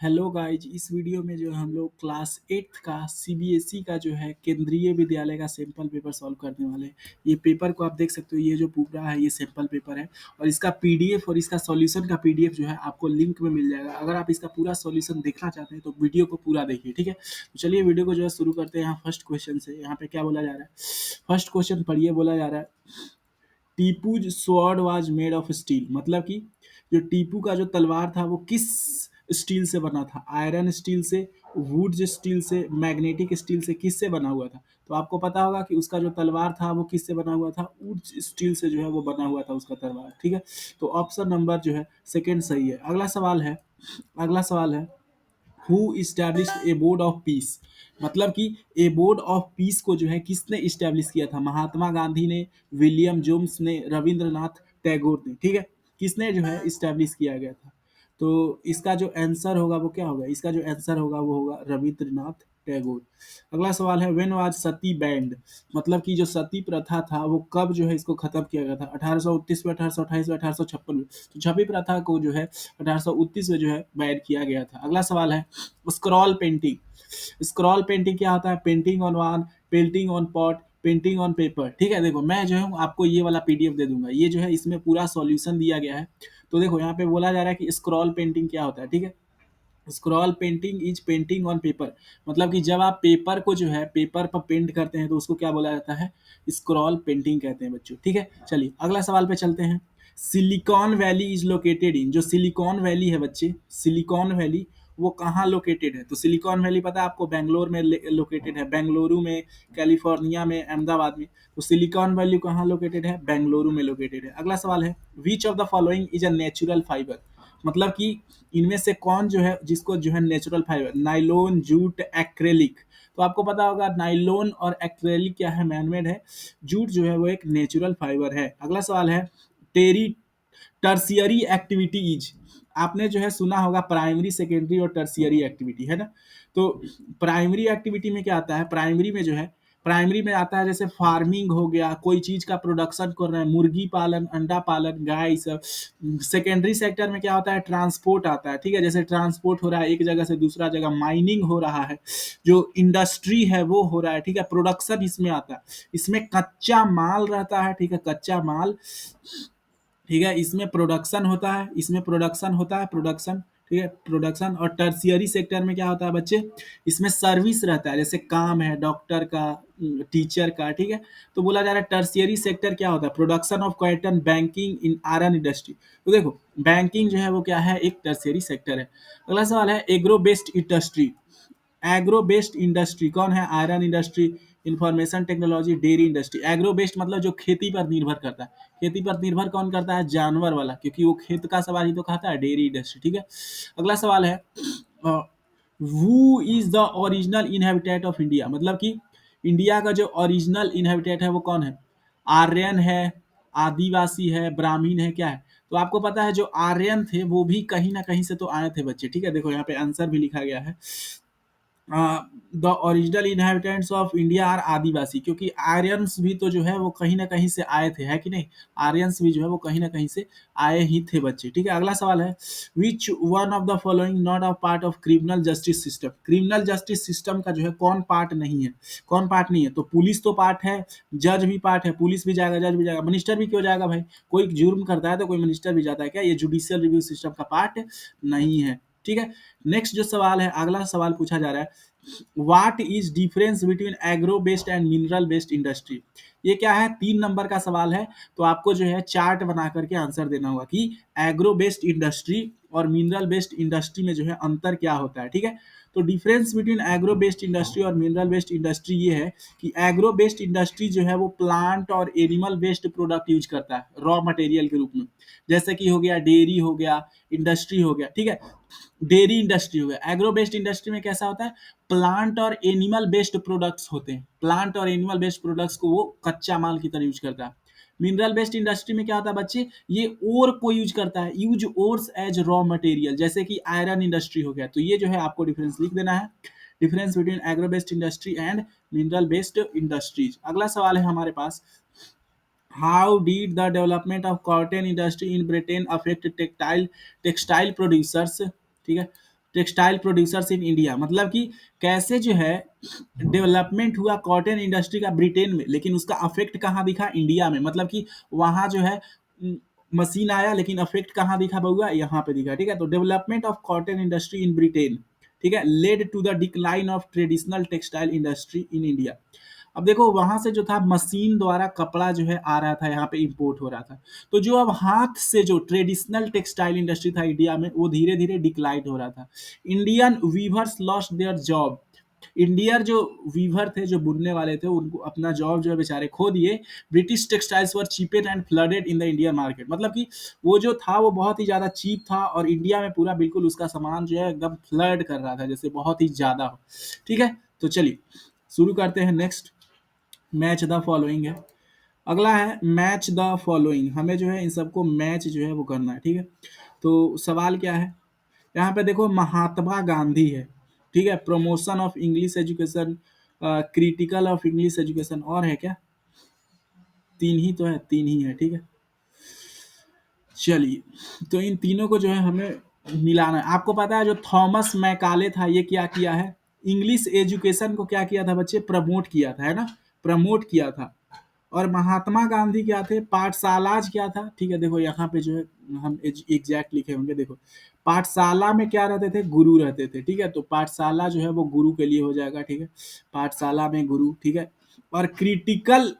Hello guys, इस video में जो है हम लोग क्लास 8 का सीबीएसई का जो है केंद्रीय विद्यालय का सैंपल पेपर सॉल्व करने वाले हैं। ये पेपर को आप देख सकते हो, ये जो पूरा है ये सैंपल पेपर है और इसका पीडीएफ और इसका सॉल्यूशन का पीडीएफ जो है आपको लिंक में मिल जाएगा। अगर आप इसका पूरा सॉल्यूशन देखना चाहते हैं तो वीडियो को पूरा देखिए, ठीक है। तो चलिए वीडियो को जो है शुरू करते हैं। यहाँ फर्स्ट क्वेश्चन से यहाँ पे क्या बोला जा रहा है, फर्स्ट क्वेश्चन पढ़िए। बोला जा रहा है Tipu's sword was made of steel, मतलब कि जो टीपू का जो तलवार था वो किस स्टील से बना था? आयरन स्टील से, वुड स्टील से, मैग्नेटिक स्टील से, किससे बना हुआ था? तो आपको पता होगा कि उसका जो तलवार था वो किससे बना हुआ था? वुड स्टील से जो है वो बना हुआ था उसका तलवार, ठीक है। तो ऑप्शन नंबर जो है सेकंड सही है। अगला सवाल है who established A board of peace, मतलब कि ए बोर्ड ऑफ पीस को जो है किसने इस्टेब्लिश किया था? महात्मा गांधी ने, विलियम जोन्स ने, रविंद्रनाथ टैगोर ने, ठीक है। किसने जो है इस्टेब्लिश किया गया था? तो इसका जो आंसर होगा वो क्या होगा? इसका जो आंसर होगा वो होगा रविंद्रनाथ टैगोर। अगला सवाल है व्हेन वाज सती बैंड, मतलब कि जो सती प्रथा था वो कब जो है इसको खत्म किया गया था? 1829 में, 1828 में, 1856 में। तो छवि प्रथा को जो है 1829 में जो है बैन किया गया था। अगला सवाल है स्क्रॉल पेंटिंग। स्क्रॉल पेंटिंग क्या होता है? Painting on wall, painting on pot, painting on paper, ठीक है। देखो मैं जो है आपको ये वाला पीडीएफ दे दूंगा, ये जो है इसमें पूरा सॉल्यूशन दिया गया है। तो देखो यहाँ पे बोला जा रहा है कि स्क्रॉल पेंटिंग क्या होता है, ठीक है। Scroll painting is painting on paper, मतलब कि जब आप पेपर को जो है पेपर पर पेंट करते हैं तो उसको क्या बोला जाता है? स्क्रॉल पेंटिंग कहते हैं बच्चों, ठीक है। चलिए अगला सवाल पे चलते हैं। Silicon valley is located in, जो सिलिकॉन वैली है बच्चे, सिलिकॉन वैली वो कहाँ लोकेटेड है? तो सिलिकॉन वैली पता है आपको, बेंगलोर में लोकेटेड है, बेंगलुरु में, कैलिफोर्निया में, अहमदाबाद में। तो सिलिकॉन वैली कहाँ लोकेटेड है? बेंगलुरु में लोकेटेड है। अगला सवाल है which of the following is a natural fibre, मतलब कि इनमें से कौन जो है जिसको जो है natural fibre? Nylon, jute, acrylic. तो आपको पता होगा नाइलोन और एक्रेलिक क्या है? मैनमेड है। जूट जो है वो एक नेचुरल फाइबर है। अगला सवाल है टेरी टर्सियरी एक्टिविटी इज, आपने जो है सुना होगा प्राइमरी, सेकेंडरी और टर्सियरी एक्टिविटी, है ना। तो प्राइमरी एक्टिविटी में क्या आता है? प्राइमरी में जो है, प्राइमरी में आता है जैसे फार्मिंग हो गया, कोई चीज का प्रोडक्शन कर रहे हैं, मुर्गी पालन, अंडा पालन, गाय, सब। सेकेंडरी सेक्टर में क्या होता है? ट्रांसपोर्ट आता है, ठीक है। जैसे ट्रांसपोर्ट हो रहा है एक जगह से दूसरा जगह, माइनिंग हो रहा है, जो इंडस्ट्री है वो हो रहा है, ठीक है। प्रोडक्शन इसमें आता है, इसमें कच्चा माल रहता है, ठीक है, कच्चा माल, ठीक है। इसमें प्रोडक्शन होता है, इसमें प्रोडक्शन होता है, प्रोडक्शन, ठीक है, प्रोडक्शन। और टर्सियरी सेक्टर में क्या होता है बच्चे? इसमें सर्विस रहता है, जैसे काम है डॉक्टर का, टीचर का, ठीक है। तो बोला जा रहा है टर्सियरी सेक्टर क्या होता है? Production of cotton, banking, in iron industry. तो देखो बैंकिंग जो है वो क्या है? एक टर्सियरी सेक्टर है। अगला सवाल है agro based industry, agro based industry कौन है? Iron industry, information technology, dairy industry. Agro based मतलब जो खेती पर निर्भर करता है। खेती पर निर्भर कौन करता है? जानवर वाला, क्योंकि वो खेत का सवाल ही तो खाता है, डेयरी इंडस्ट्री, ठीक है। अगला सवाल है who is the original inhabitant of India, मतलब कि इंडिया का जो ओरिजिनल इनहेबिटेंट है वो कौन है? आर्यन है, आदिवासी है, ब्राह्मीण है, क्या है? तो आपको पता है जो आर्यन थे वो भी कहीं ना कहीं से तो आए थे बच्चे, ठीक है। देखो यहाँ पे आंसर भी लिखा गया है the original inhabitants of India are Adivasi, क्योंकि आर्यंस भी तो जो है वो कहीं ना कहीं से आए थे, है कि नहीं? आर्यंस भी जो है वो कहीं ना कहीं से आए ही थे बच्चे, ठीक है। अगला सवाल है which one of the following not a part of criminal justice system, criminal justice system का जो है कौन पार्ट नहीं है? कौन पार्ट नहीं है? तो पुलिस तो पार्ट है, जज भी पार्ट है, पुलिस भी जाएगा, जज भी जाएगा, मिनिस्टर भी क्यों जाएगा भाई? कोई जुर्म करता है तो कोई मिनिस्टर भी जाता है क्या? ये जुडिशियल रिव्यू सिस्टम का पार्ट नहीं है, ठीक है। नेक्स्ट जो सवाल है, अगला सवाल पूछा जा रहा है what is difference between agro based and mineral based industry. ये क्या है? 3 नंबर का सवाल है। तो आपको जो है चार्ट बना करके आंसर देना होगा कि एग्रो बेस्ड इंडस्ट्री और मिनरल बेस्ड इंडस्ट्री में जो है अंतर क्या होता है, ठीक है। तो difference between agro based industry और मिनरल बेस्ड इंडस्ट्री ये है कि एग्रो बेस्ड इंडस्ट्री जो है वो प्लांट और एनिमल बेस्ड प्रोडक्ट यूज करता है रॉ मटेरियल के रूप में, जैसे कि हो गया डेयरी हो गया, इंडस्ट्री हो गया, ठीक है। डेयरी इंडस्ट्री हो गया। एग्रो बेस्ड इंडस्ट्री में कैसा होता है? प्लांट और एनिमल बेस्ड प्रोडक्ट्स होते हैं, प्लांट और एनिमल बेस्ड प्रोडक्ट्स को वो कच्चा माल की तरह यूज करता है। मिनरल बेस्ड इंडस्ट्री में क्या होता है बच्चे? ये ओर को यूज करता है, use ores as raw material, जैसे कि आयरन इंडस्ट्री हो गया। तो ये जो है आपको डिफरेंस लिख देना है, difference between agro based industry and mineral based industries. अगला सवाल है हमारे पास how did the development of cotton industry in Britain affect textile producers, ठीक है। टेक्सटाइल प्रोड्यूसर्स इन इंडिया, मतलब कि कैसे जो है डेवलपमेंट हुआ कॉटन इंडस्ट्री का ब्रिटेन में, लेकिन उसका अफेक्ट कहाँ दिखा, इंडिया में। मतलब कि वहाँ जो है मशीन आया, लेकिन अफेक्ट कहाँ दिखा बउआ, यहाँ पे दिखा। ठीक है, तो development of cotton industry in Britain, ठीक है, led to the decline of traditional textile industry in India. अब देखो वहां से जो था मशीन द्वारा कपड़ा जो है आ रहा था, यहाँ पे इंपोर्ट हो रहा था। तो जो अब हाथ से जो ट्रेडिशनल टेक्सटाइल इंडस्ट्री था इंडिया में, वो धीरे धीरे डिक्लाइड हो रहा था। Indian weavers lost their job. Indian जो वीवर थे, जो बुनने वाले थे, उनको अपना जॉब जो है बेचारे खो दिए। British textiles were cheaped and flooded in the Indian market, मतलब कि वो जो था वो बहुत ही ज़्यादा चीप था, और इंडिया में पूरा बिल्कुल उसका सामान जो है एकदम फ्लड कर रहा था, जैसे बहुत ही ज़्यादा हो। ठीक है, तो चलिए शुरू करते हैं। नेक्स्ट मैच द फॉलोइंग है। अगला है मैच द फॉलोइंग, हमें जो है इन सबको मैच जो है वो करना है। ठीक है, तो सवाल क्या है, यहाँ पे देखो महात्मा गांधी है, ठीक है, promotion of English education, critical of English education, और है क्या, तीन ही तो है, तीन ही है। ठीक है, चलिए तो इन तीनों को जो है हमें मिलाना है। आपको पता है जो थॉमस मैकाले था, ये क्या किया है, इंग्लिश एजुकेशन को क्या किया था बच्चे, प्रमोट किया था, है ना, प्रमोट किया था। और महात्मा गांधी क्या थे, पाठशालाज क्या था। ठीक है, देखो यहाँ पे जो है हम एग्जैक्ट लिखे होंगे, देखो पाठशाला में क्या रहते थे, गुरु रहते थे। ठीक है, तो पाठशाला जो है वो गुरु के लिए हो जाएगा। ठीक है, पाठशाला में गुरु। ठीक है, और critical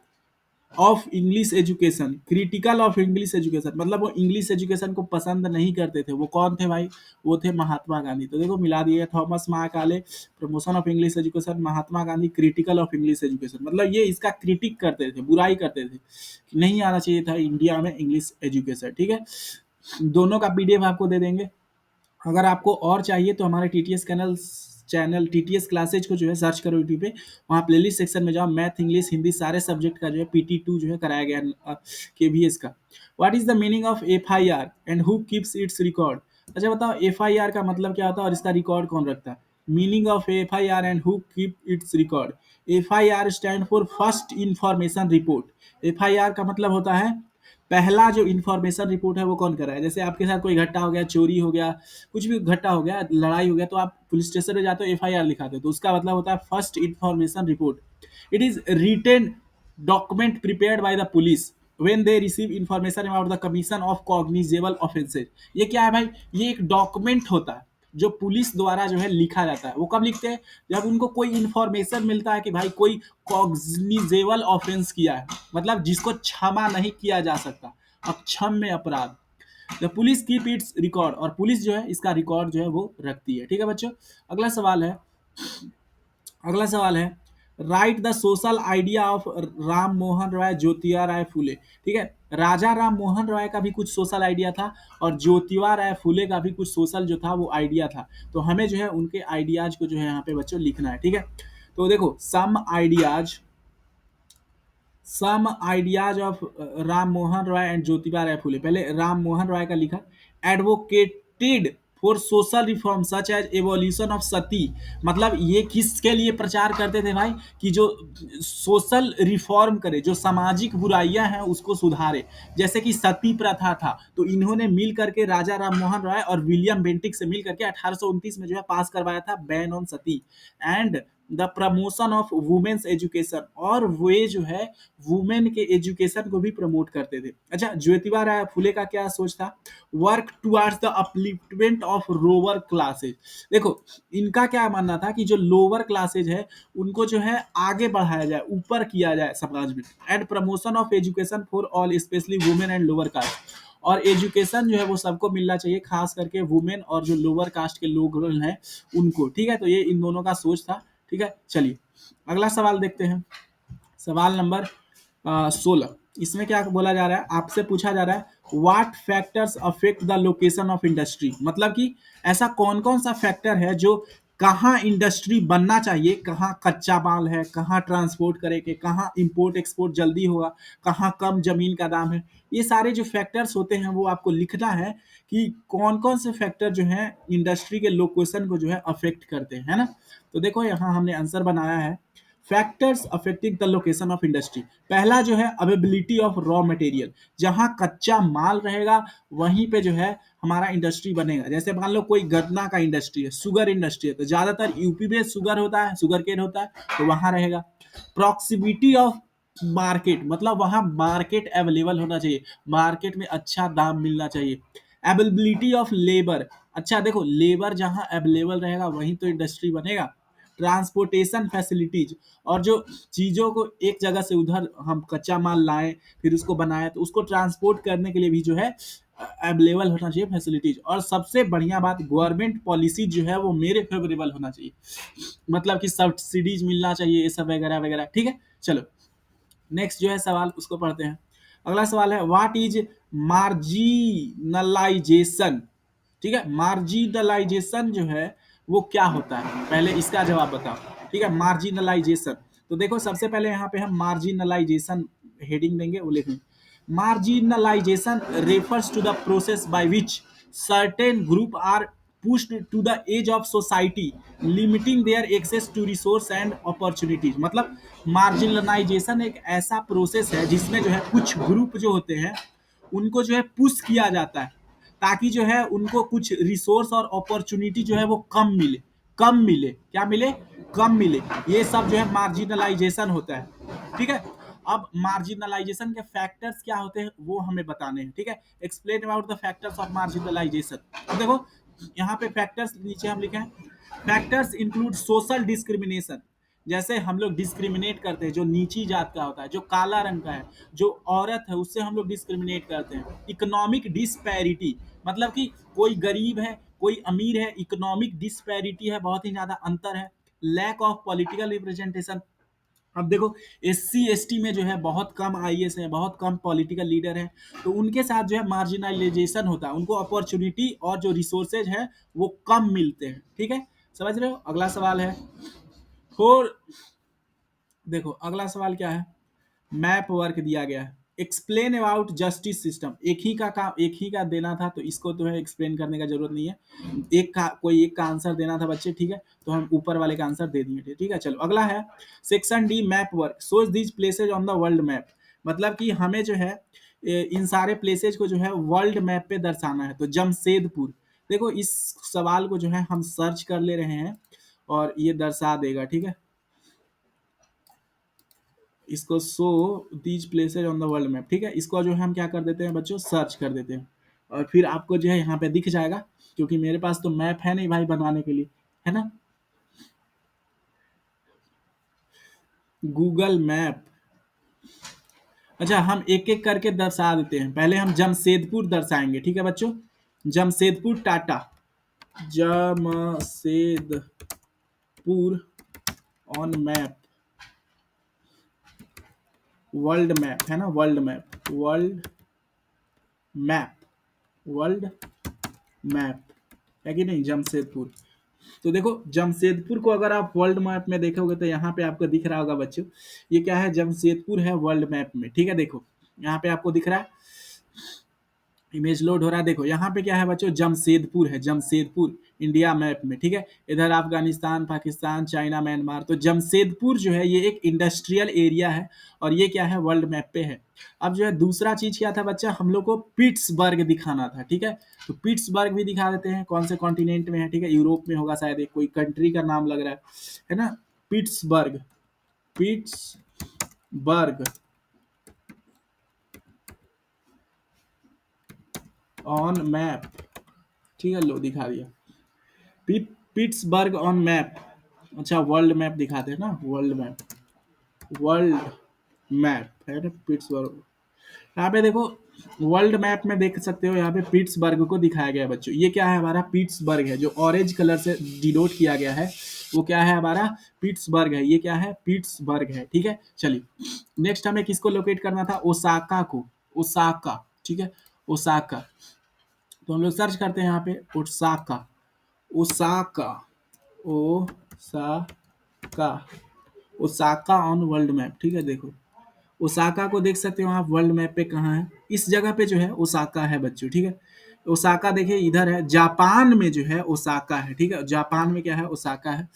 of English education, critical of English education मतलब वो इंग्लिश एजुकेशन को पसंद नहीं करते थे। वो कौन थे भाई, वो थे महात्मा गांधी। तो देखो मिला दिए, Thomas Macaulay promotion of English education, Mahatma Gandhi critical of English education, मतलब ये इसका क्रिटिक करते थे, बुराई करते थे कि नहीं आना चाहिए था इंडिया में इंग्लिश एजुकेशन। ठीक है, दोनों का पीडीएफ आपको दे देंगे। अगर आपको और चाहिए तो हमारे टीटीएस चैनल टीटीएस क्लासेज को जो है सर्च करो यूट्यूब पे, वहाँ प्लेलिस्ट सेक्शन में जाओ, मैथ इंग्लिश हिंदी सारे सब्जेक्ट का जो है PT2 जो है कराया गया KVS का। What is the meaning of FIR and who keeps it's record. अच्छा बताओ FIR का मतलब क्या होता है और इसका रिकॉर्ड कौन रखता है। Meaning of FIR and who keep its record. FIR stand for first information report. FIR का मतलब होता है पहला जो इन्फॉर्मेशन रिपोर्ट है वो कौन कर रहा है। जैसे आपके साथ कोई घटना हो गया, चोरी हो गया, कुछ भी घटना हो गया, लड़ाई हो गया, तो आप पुलिस स्टेशन में जाते हो, FIR लिखाते हो, तो उसका मतलब होता है first information report. It is written document prepared by the police when they receive information about the commission of cognizable offenses। ये क्या है भाई, ये एक डॉक्यूमेंट होता है जो पुलिस द्वारा जो है लिखा जाता है। वो कब लिखते हैं, जब उनको कोई इंफॉर्मेशन मिलता है कि भाई कोई कॉग्निजेबल ऑफेंस किया है, मतलब जिसको क्षमा नहीं किया जा सकता, अक्षम्य अपराध। The police keep its record, और पुलिस जो है इसका रिकॉर्ड जो है वो रखती है। ठीक है बच्चों, अगला सवाल है, अगला सवाल है write the social idea of Ram Mohan Rai Jyotiba Rai Phule. ठीक है, राजा राम मोहन राय का भी कुछ सोशल आइडिया था, और ज्योतिबा राय फुले का भी कुछ सोशल जो था वो आइडिया था। तो हमें जो है उनके आइडियाज को जो है यहाँ पे बच्चों लिखना है। ठीक है, तो देखो some ideas of Ram Mohan Roy and Jyotiba Rai Phule. पहले राम मोहन रॉय का लिखा, advocated for social reform such as evolution of sati. मतलब ये किसके लिए प्रचार करते थे भाई, कि जो सोशल रिफॉर्म करे, जो सामाजिक बुराइयां हैं उसको सुधारे। जैसे कि सती प्रथा था, तो इन्होंने मिल करके राजा राम मोहन रॉय और विलियम बेंटिक से मिल करके 1829 में जो है पास करवाया था ban on sati. And the promotion of women's education, और वे जो है वुमेन के एजुकेशन को भी प्रमोट करते थे। अच्छा, ज्योतिबा राय फुले का क्या सोच था, work towards the upliftment of lower classes. देखो इनका क्या मानना था कि जो लोअर क्लासेज है उनको जो है आगे बढ़ाया जाए, ऊपर किया जाए समाज में। And promotion of education for all specially women and lower caste, और एजुकेशन जो है वो सबको मिलना चाहिए, खास करके वुमेन और जो लोअर कास्ट के लोग हैं उनको। ठीक है, तो ये इन दोनों का सोच था। ठीक है, चलिए अगला सवाल देखते हैं। सवाल नंबर 16, इसमें क्या बोला जा रहा है, आपसे पूछा जा रहा है what factors affect the location of industry. मतलब कि ऐसा कौन कौन सा फैक्टर है जो कहाँ इंडस्ट्री बनना चाहिए, कहाँ कच्चा माल है, कहाँ ट्रांसपोर्ट करेंगे, कहाँ इंपोर्ट एक्सपोर्ट जल्दी होगा, कहाँ कम जमीन का दाम है। ये सारे जो फैक्टर्स होते हैं वो आपको लिखना है कि कौन कौन से फैक्टर जो है इंडस्ट्री के लोकेशन को जो है अफेक्ट करते हैं, है ना। तो देखो यहाँ हमने आंसर बनाया है, factors affecting the location of industry. पहला जो है अवेबिलिटी ऑफ रॉ मटेरियल, जहां कच्चा माल रहेगा वहीं पे जो है हमारा इंडस्ट्री बनेगा। जैसे मान लो कोई गन्ना का इंडस्ट्री है, शुगर इंडस्ट्री है, तो ज्यादातर यूपी में शुगर होता है, शुगर केन होता है, तो वहां रहेगा। प्रॉक्सिमिटी ऑफ मार्केट, मतलब वहां मार्केट अवेलेबल होना चाहिए, मार्केट में अच्छा दाम मिलना चाहिए। अवेलेबिलिटी ऑफ लेबर, अच्छा देखो लेबर जहां अवेलेबल रहेगा वहीं तो इंडस्ट्री बनेगा। ट्रांसपोर्टेशन फैसिलिटीज, और जो चीज़ों को एक जगह से उधर हम कच्चा माल लाएं फिर उसको बनाएं तो उसको ट्रांसपोर्ट करने के लिए भी जो है अवेलेबल होना चाहिए फैसिलिटीज। और सबसे बढ़िया बात गवर्नमेंट पॉलिसी जो है वो मेरे फेवरेबल होना चाहिए, मतलब कि सब्सिडीज मिलना चाहिए, ये सब वगैरह वगैरह। ठीक है, चलो नेक्स्ट जो है सवाल उसको पढ़ते हैं। अगला सवाल है व्हाट इज मार्जिनलाइजेशन। ठीक है, मार्जिनलाइजेशन जो है वो क्या होता है, पहले इसका जवाब बताओ। ठीक है, मार्जिनलाइजेशन, तो देखो सबसे पहले यहाँ पे हम मार्जिनलाइजेशन हेडिंग देंगे, वो लिखेंगे marginalisation refers to the process by which certain group are pushed to the edge of society limiting their access to resource and opportunities। मतलब मार्जिनलाइजेशन एक ऐसा प्रोसेस है जिसमें जो है कुछ ग्रुप जो होते हैं उनको जो है पुश किया जाता है ताकि जो है उनको कुछ रिसोर्स और अपॉर्चुनिटी जो है वो कम मिले, क्या मिले, कम मिले। ये सब जो है मार्जिनलाइजेशन होता है। ठीक है, अब मार्जिनलाइजेशन के फैक्टर्स क्या होते हैं वो हमें बताने हैं। ठीक है, explain about the factors of marginalisation. अब देखो यहाँ पे फैक्टर्स नीचे हम लिखे हैं, फैक्टर्स इंक्लूड सोशल डिस्क्रिमिनेशन, जैसे हम लोग डिस्क्रिमिनेट करते हैं जो नीची जात का होता है, जो काला रंग का है, जो औरत है उससे हम लोग डिस्क्रिमिनेट करते हैं। इकोनॉमिक डिस्पैरिटी, मतलब कि कोई गरीब है कोई अमीर है, इकोनॉमिक डिस्पैरिटी है, बहुत ही ज्यादा अंतर है। लैक ऑफ पॉलिटिकल रिप्रेजेंटेशन, अब देखो SC ST में जो है बहुत कम IAS है, बहुत कम पॉलिटिकल लीडर है, तो उनके साथ जो है मार्जिनलाइजेशन होता है, उनको अपॉर्चुनिटी और जो रिसोर्सेज है वो कम मिलते हैं। ठीक है, समझ रहे हो। अगला सवाल है फोर, देखो अगला सवाल क्या है, मैप वर्क दिया गया है, एक्सप्लेन अबाउट जस्टिस सिस्टम। एक ही का काम एक ही का देना था तो इसको तो है एक्सप्लेन करने का जरूरत नहीं है, एक का कोई एक का आंसर देना था बच्चे। ठीक है, तो हम ऊपर वाले का आंसर दे दिए। ठीक है, चलो अगला है section D map work shows these places on the world map, मतलब कि हमें जो है इन सारे प्लेसेज को जो है वर्ल्ड मैप पे दर्शाना है। तो जमशेदपुर, देखो इस सवाल को जो है हम सर्च कर ले रहे हैं और ये दर्शा देगा। ठीक है, इसको show these places on the world map. ठीक है, इसको जो है हम क्या कर देते हैं बच्चों, सर्च कर देते हैं और फिर आपको जो है यहाँ पे दिख जाएगा, क्योंकि मेरे पास तो मैप है नहीं भाई बनवाने के लिए, है ना। गूगल मैप, अच्छा हम एक एक करके दर्शा देते हैं, पहले हम जमशेदपुर दर्शाएंगे। ठीक है बच्चों, Jamshedpur Tata, Jamshedpur on map, world map है ना, world map, world map, world map है कि नहीं, जमशेदपुर। तो देखो जमशेदपुर को अगर आप वर्ल्ड मैप में देखोगे तो यहाँ पे आपको दिख रहा होगा बच्चों, ये क्या है, जमशेदपुर है वर्ल्ड मैप में। ठीक है, देखो यहाँ पे आपको दिख रहा है, इमेज लोड हो रहा है, देखो यहाँ पे क्या है बच्चों, जमशेदपुर है, जमशेदपुर इंडिया मैप में। ठीक है, इधर अफगानिस्तान पाकिस्तान चाइना म्यांमार, तो जमशेदपुर जो है ये एक इंडस्ट्रियल एरिया है और ये क्या है, वर्ल्ड मैप पे है। अब जो है दूसरा चीज क्या था बच्चा, हम लोग को पिट्सबर्ग दिखाना था। ठीक है, तो पिट्सबर्ग भी दिखा देते हैं, कौन से कॉन्टिनेंट में है। ठीक है, यूरोप में होगा शायद, एक कोई कंट्री का नाम लग रहा है ना, पिट्सबर्ग, पिट्सबर्ग ऑन मैप। ठीक है, लो दिखा दिया, पिट्सबर्ग ऑन मैप। अच्छा वर्ल्ड मैप दिखाते हैं ना, वर्ल्ड मैप, वर्ल्ड मैप है ना पिट्सबर्ग। यहाँ पे देखो वर्ल्ड मैप में देख सकते हो, यहाँ पे पिट्सबर्ग को दिखाया गया है बच्चों। ये क्या है, हमारा पिट्सबर्ग है, जो ऑरेंज कलर से डिनोट किया गया है वो क्या है, हमारा पिट्सबर्ग है। ये क्या है, पिट्सबर्ग है। ठीक है, चलिए नेक्स्ट हमें किसको लोकेट करना था, ओसाका को, ओसाका। ठीक है, ओसाका, तो हम लोग सर्च करते हैं यहाँ पे Osaka, Osaka, Osaka, Osaka on world map. ठीक है, देखो ओसाका को देख सकते हो आप वर्ल्ड मैप पे कहाँ है, इस जगह पे जो है ओसाका है बच्चों। ठीक है, ओसाका देखिए इधर है, जापान में जो है ओसाका है, ठीक है। जापान में क्या है, ओसाका है।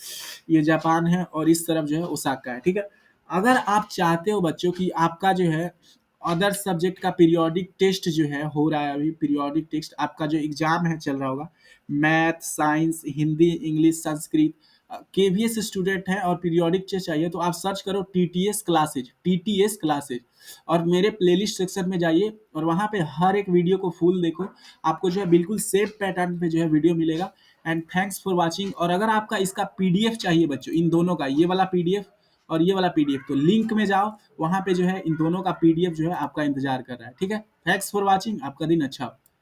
ये जापान है और इस तरफ जो है ओसाका है, ठीक है। अगर आप चाहते हो बच्चों की आपका जो है अदर सब्जेक्ट का पीरियोडिक टेस्ट जो है हो रहा है, अभी पीरियोडिक टेस्ट आपका जो एग्जाम है चल रहा होगा, math, science, Hindi, English, Sanskrit, KVS student हैं और पीरियोडिक टेस्ट चाहिए तो आप सर्च करो टीटीएस क्लासेज, टीटीएस क्लासेज, और मेरे प्लेलिस्ट सेक्शन में जाइए और वहाँ पे हर एक वीडियो को फुल देखो। आपको जो है बिल्कुल सेम पैटर्न पे जो है वीडियो मिलेगा। And thanks for watching. और अगर आपका इसका पीडीएफ चाहिए बच्चों, इन दोनों का, ये वाला पीडीएफ और ये वाला पीडीएफ, तो लिंक में जाओ, वहाँ पे जो है इन दोनों का पीडीएफ जो है आपका इंतजार कर रहा है, ठीक है। थैंक्स फॉर वाचिंग, आपका दिन अच्छा हो।